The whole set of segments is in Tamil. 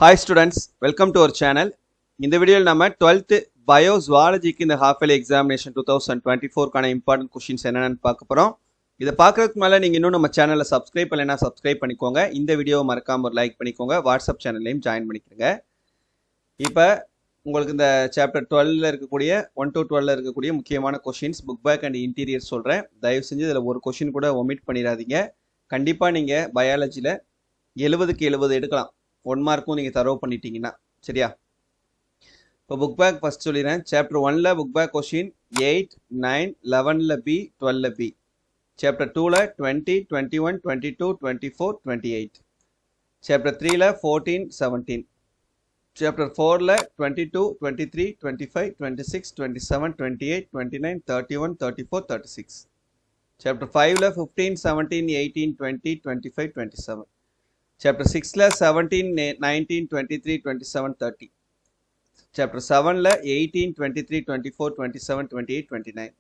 Hi students, welcome to our channel. இந்த வீடியோவில் நம்ம 12th பயோசுவாலஜிக்கு இந்த half yearly examination 2024 கான important questions என்னென்னு பார்க்க போறோம். இதை பார்க்கறதுக்கு மேல நீங்க இன்னும் நம்ம சேனலை சப்ஸ்கிரைப் பண்ணலைன்னா சப்ஸ்கிரைப் பண்ணிக்கோங்க. இந்த வீடியோவை மறக்காம ஒரு லைக் பண்ணிக்கோங்க. வாட்ஸ்அப் சேனல்லையும் ஜாயின் பண்ணிக்கோங்க. இப்போ உங்களுக்கு இந்த சாப்டர் 12ல இருக்கக்கூடிய 1 to 12ல இருக்கக்கூடிய முக்கியமான questions book back and interior சொல்றேன். தயவு செஞ்சு இதில் ஒரு கொஷின் கூட ஒமிட் பண்ணிடாதீங்க. கண்டிப்பா நீங்க பயாலஜியில் 70க்கு 70 எடுக்கலாம். 1 மார்க்கும் நீங்கள் தரவு பண்ணிட்டீங்கன்னா சரியா. இப்போ புக் பேக் ஃபர்ஸ்ட் சொல்லிடுறேன். சாப்டர் 1ல புக் பேக் கொஷின் 8, 9, 11ல பி, 12ல பி. சாப்டர் 2ல 20, 21, 22, 24, 28. சாப்டர் 3ல 14, 17. சாப்டர் 4ல 22, 23, 25, 26, 27, 28, 29, 31, 34, 36. சாப்டர் 5ல 15, 17, 18, 20, 25, 27. Chapter 6ல 17, 19, 23, 27, 30. Chapter 7ல 18, 23, 24, 27, 28, 29.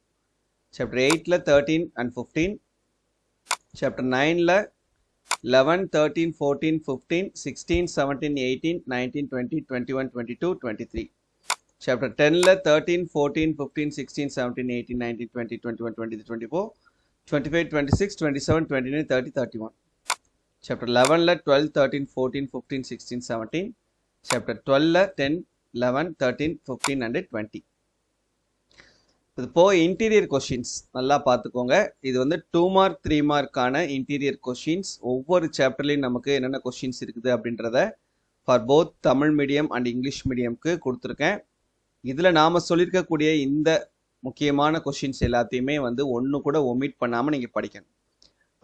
Chapter 8ல 13 and 15. Chapter 9ல 11, 13, 14, 15, 16, 17, 18, 19, 20, 21, 22, 23. Chapter 10ல 13, 14, 15, 16, 17, 18, 19, 20, 21, 23, 24, 25, 26, 27, 29, 30, 31. Chapter 11ல 12, 13, 14, 15, 16, 17. Chapter 12ல 10, 11, 13, 15 and 20. இப்போ இன்டீரியர் கொஷின்ஸ் நல்லா பார்த்துக்கோங்க. இது வந்து 2 மார்க் 3 மார்க்கான இன்டீரியர் கொஷின்ஸ். ஒவ்வொரு சாப்டர்லையும் நமக்கு என்னென்ன கொஷின்ஸ் இருக்குது அப்படின்றத for both Tamil medium and English மீடியம்க்கு கொடுத்துருக்கேன். இதில் நாம் சொல்லியிருக்கக்கூடிய இந்த முக்கியமான கொஷின்ஸ் எல்லாத்தையுமே வந்து ஒன்று கூட ஒமிட் பண்ணாமல் நீங்கள் படிக்கணும்.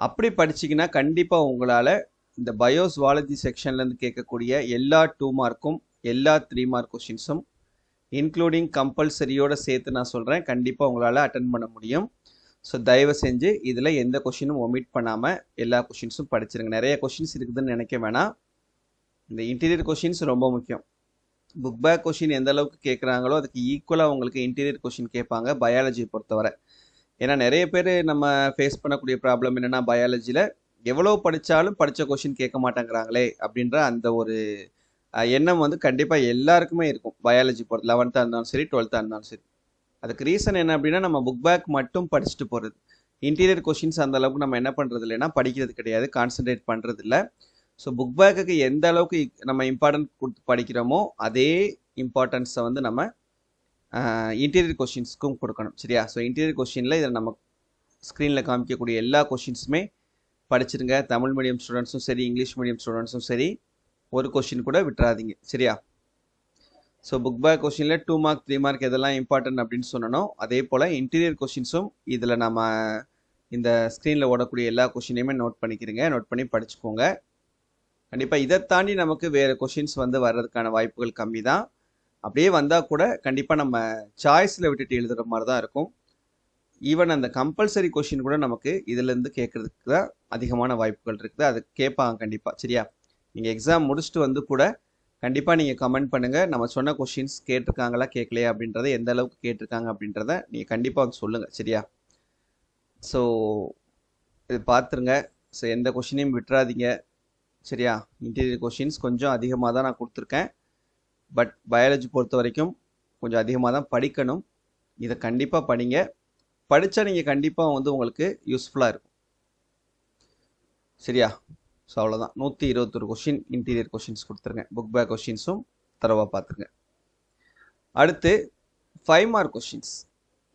அப்படி படிச்சிங்கன்னா கண்டிப்பாக உங்களால் இந்த பயோசுவாலஜி செக்ஷன்லேருந்து கேட்கக்கூடிய எல்லா 2 மார்க்கும் எல்லா 3 மார்க் கொஷின்ஸும் இன்க்ளூடிங் கம்பல்சரியோடு சேர்த்து நான் சொல்கிறேன், கண்டிப்பாக உங்களால் அட்டன் பண்ண முடியும். ஸோ தயவு செஞ்சு இதில் எந்த கொஷினும் ஒமிட் பண்ணாமல் எல்லா கொஷின்ஸும் படிச்சிருங்க. நிறைய கொஷின்ஸ் இருக்குதுன்னு நினைக்க வேணாம். இந்த இன்டீரியர் கொஷின்ஸ் ரொம்ப முக்கியம். புக் பேக் கொஷின் எந்த அளவுக்கு கேட்குறாங்களோ அதுக்கு ஈக்குவலாக உங்களுக்கு இன்டீரியர் கொஷின் கேட்பாங்க பயாலஜியை பொறுத்தவரை. ஏன்னா நிறைய பேர் நம்ம ஃபேஸ் பண்ணக்கூடிய ப்ராப்ளம் என்னென்னா பயாலஜியில் எவ்வளோ படித்தாலும் படித்த கொஷின் கேட்க மாட்டேங்கிறாங்களே அப்படின்ற அந்த ஒரு எண்ணம் வந்து கண்டிப்பாக எல்லாருக்குமே இருக்கும். பயாலஜி பொறுத்து 11th இருந்தாலும் சரி 12th இருந்தாலும் சரி. அதுக்கு ரீசன் என்ன அப்படின்னா நம்ம புக் பேக் மட்டும் படிச்சுட்டு போகிறது. இன்டீரியர் கொஷின்ஸ் அந்த அளவுக்கு நம்ம என்ன பண்ணுறது இல்லைன்னா படிக்கிறது கிடையாது, கான்சன்ட்ரேட் பண்ணுறது இல்லை. ஸோ புக் பேக்குக்கு எந்த அளவுக்கு நம்ம இம்பார்ட்டன்ட் கொடுத்து படிக்கிறோமோ அதே இம்பார்ட்டன்ஸை வந்து நம்ம இன்டீரியர் கொஷின்ஸ்க்கும் கொடுக்கணும் சரியா. ஸோ இன்டீரியர் கொஷினில் இதில் நம்ம ஸ்க்ரீனில் காமிக்கக்கூடிய எல்லா கொஷின்ஸுமே படிச்சிருங்க. தமிழ் மீடியம் ஸ்டூடெண்ட்ஸும் சரி இங்கிலீஷ் மீடியம் ஸ்டூடெண்ட்ஸும் சரி ஒரு கொஷின் கூட விட்டுறாதீங்க சரியா. ஸோ புக் பேக் கொஷினில் 2 மார்க் 3 மார்க் எதெல்லாம் இம்பார்ட்டன்ட் அப்படின்னு சொன்னோம் அதே போல் இன்டீரியர் கொஷின்ஸும் இதில் நம்ம இந்த ஸ்க்ரீனில் ஓடக்கூடிய எல்லா கொஷினையுமே நோட் பண்ணிக்கிறீங்க, நோட் பண்ணி படிச்சுக்கோங்க. கண்டிப்பாக இதை தாண்டி நமக்கு வேறு கொஷின்ஸ் வந்து வர்றதுக்கான வாய்ப்புகள் கம்மி தான். அப்படியே வந்தால் கூட கண்டிப்பாக நம்ம சாய்ஸில் விட்டுட்டு எழுதுகிற மாதிரி தான் இருக்கும். ஈவன் அந்த கம்பல்சரி கொஷின் கூட நமக்கு இதிலேருந்து கேட்குறதுக்கு தான் அதிகமான வாய்ப்புகள் இருக்குது. அது கேட்பாங்க கண்டிப்பாக சரியா. நீங்கள் எக்ஸாம் முடிச்சுட்டு வந்து கூட கண்டிப்பாக நீங்கள் கமெண்ட் பண்ணுங்கள், நம்ம சொன்ன கொஷின்ஸ் கேட்டிருக்காங்களா கேட்கலையா அப்படின்றத, எந்த அளவுக்கு கேட்டிருக்காங்க அப்படின்றத நீங்கள் கண்டிப்பாக வந்து சொல்லுங்கள் சரியா. ஸோ இது பார்த்துருங்க. ஸோ எந்த கொஷினையும் விட்டுறாதீங்க சரியா. இன்டீரியர் கொஷின்ஸ் கொஞ்சம் அதிகமாக தான் நான் கொடுத்துருக்கேன். பட் பயாலஜி பொறுத்த வரைக்கும் கொஞ்சம் அதிகமாக தான் படிக்கணும். இதை கண்டிப்பாக படிங்க. படித்தா நீங்கள் கண்டிப்பாக வந்து உங்களுக்கு யூஸ்ஃபுல்லாக இருக்கும் சரியா. ஸோ அவ்வளோதான். 121 கொஷின் இன்டீரியர் கொஷின்ஸ் கொடுத்துருங்க. புக் பேக் கொஷின்ஸும் தரவாக பார்த்துருங்க. அடுத்து 5 மார்க் கொஷின்ஸ்.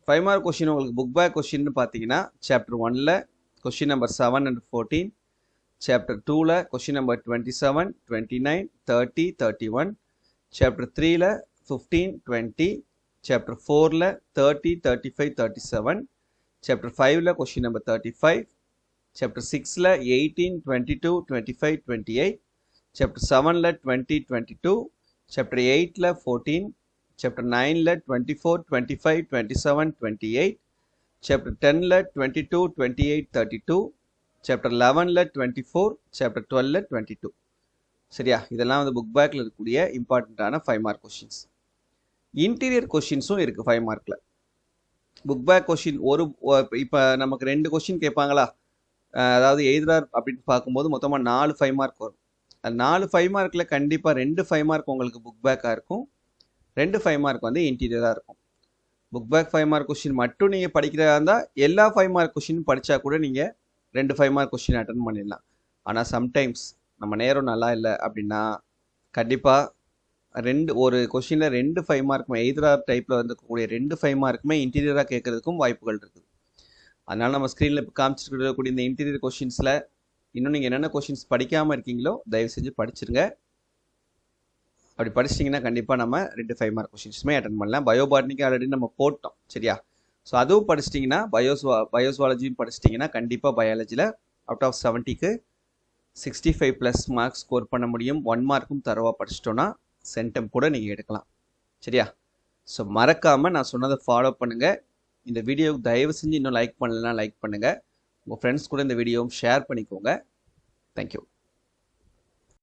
5 மார்க் கொஷின் உங்களுக்கு புக் பேக் கொஷின்னு பார்த்தீங்கன்னா சாப்டர் 1ல கொஷின் நம்பர் 7 and 14. சாப்டர் 2ல கொஷின் நம்பர் 27, 29, 30, 31. Chapter 3ல 15, 20. Chapter 4ல 30, 35, 37. Chapter 5ல கொஷின் நம்பர் 35. Chapter 6ல 18, 22, 25, 28. Chapter 7ல 20, 22. Chapter 8ல 14. Chapter 9ல 24, 25, 27, 28. Chapter 10ல 22, 28, 32. Chapter 11ல 24. Chapter 12ல 22. சரியா. இதெல்லாம் வந்து புக் பேக்கில் இருக்கக்கூடிய இம்பார்ட்டண்ட்டான 5 மார்க் கொஷின்ஸ். இன்டீரியர் கொஷின்ஸும் இருக்குது 5 மார்க்கில். புக் பேக் கொஷின் இப்போ நமக்கு 2 கொஷின் கேட்பாங்களா, அதாவது எய்தரார் அப்படின்னு பார்க்கும்போது மொத்தமாக 4 5 மார்க் வரும். அது 4 5 மார்க்கில் கண்டிப்பாக 2 5 மார்க் உங்களுக்கு புக் பேக்காக இருக்கும், 2 5 மார்க் வந்து இன்டீரியராக இருக்கும். புக் பேக் 5 மார்க் கொஸ்டின் மட்டும் நீங்கள் படிக்கிறதா இருந்தால் எல்லா 5 மார்க் கொஸ்டின் படித்தா கூட நீங்கள் 2 5 மார்க் கொஸ்டின் அட்டன் பண்ணிடலாம். ஆனால் சம்டைம்ஸ் நம்ம நேரம் நல்லா இல்லை அப்படின்னா கண்டிப்பாக ஒரு கொஸ்டினில் 2 5 மார்க்குமே எய்தரா டைப்பில் வந்துக்கூடிய 2 5 மார்க்குமே இன்டீரியராக கேட்கறதுக்கும் வாய்ப்புகள் இருக்குது. அதனால் நம்ம ஸ்க்ரீனில் இப்போ காமிச்சிருக்கக்கூடிய இந்த இன்டீரியர் கொஸ்டின்ஸில் இன்னும் நீங்கள் என்னென்ன கொஸ்டின்ஸ் படிக்காமல் இருக்கீங்களோ தயவு செஞ்சு படிச்சிருங்க. அப்படி படிச்சிட்டிங்கன்னா கண்டிப்பாக நம்ம 2 5 மார்க் கொஸ்டின்ஸுமே அட்டன் பண்ணலாம். பயோபாட்னிக்கு ஆல்ரெடி நம்ம போட்டோம் சரியா. ஸோ அதுவும் படிச்சிட்டிங்கன்னா பயோஸ்வாலஜியும் படிச்சிட்டிங்கன்னா கண்டிப்பாக பயாலஜியில் அவுட் ஆஃப் 70க்கு 65+ மார்க்ஸ் ஸ்கோர் பண்ண முடியும். 1 மார்க்கும் தரவாக படிச்சிட்டோன்னா சென்டம் கூட நீங்கள் எடுக்கலாம் சரியா. ஸோ மறக்காமல் நான் சொன்னதை ஃபாலோ பண்ணுங்கள். இந்த வீடியோவுக்கு தயவு செஞ்சு இன்னும் லைக் பண்ணலைன்னா லைக் பண்ணுங்கள். உங்கள் ஃப்ரெண்ட்ஸ் கூட இந்த வீடியோவும் ஷேர் பண்ணிக்கோங்க. தேங்க்யூ.